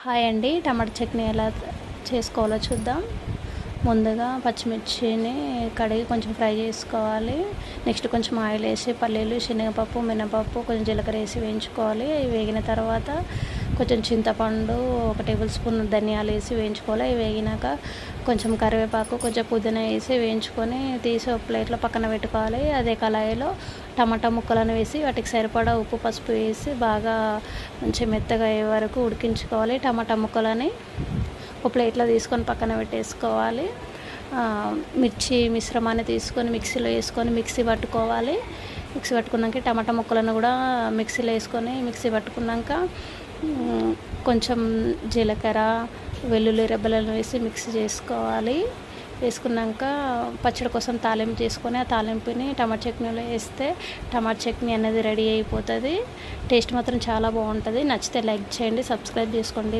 Hi అండి. టమాటా చట్నీ ఎలా చేసుకోవాలో చూద్దాం. ముందుగా పచ్చిమిర్చిని కడిగి కొంచెం ఫ్రై చేసుకోవాలి. నెక్స్ట్ కొంచెం ఆయిల్ వేసి పల్లీలు, శనగపప్పు, మినపప్పు, కొంచెం జీలకర్ర వేసి వేయించుకోవాలి. అవి వేగిన తర్వాత కొంచెం చింతపండు, 1 టేబుల్ స్పూన్ ధనియాలు వేసి వేయించుకోవాలి. అవి వేగినాక కొంచెం కరివేపాకు, కొంచెం పుదీనా వేసి వేయించుకొని తీసి ఒక ప్లేట్లో పక్కన పెట్టుకోవాలి. అదే కళాయిలో టమాటా ముక్కలను వేసి వాటికి సరిపడా ఉప్పు, పసుపు వేసి బాగా మంచి మెత్తగా అయ్యే వరకు ఉడికించుకోవాలి. టమాటా ముక్కలని ఒక ప్లేట్లో తీసుకొని పక్కన పెట్టేసుకోవాలి. మిర్చి మిశ్రమాన్ని తీసుకొని మిక్సీలో వేసుకొని మిక్సీ పట్టుకోవాలి. మిక్సీ పట్టుకున్నాక టమాటా ముక్కలను కూడా మిక్సీలో వేసుకొని మిక్సీ పట్టుకున్నాక కొంచెం జీలకర్ర, వెల్లుల్లి రెబ్బలను వేసి మిక్సీ చేసుకోవాలి. వేసుకున్నాక పచ్చడి కోసం తాలింపు చేసుకొని ఆ తాలింపుని టమాటా చట్నీలో వేస్తే టమాటా చట్నీ అనేది రెడీ అయిపోతుంది. టేస్ట్ మాత్రం చాలా బాగుంటుంది. నచ్చితే లైక్ చేయండి, సబ్స్క్రైబ్ చేసుకోండి.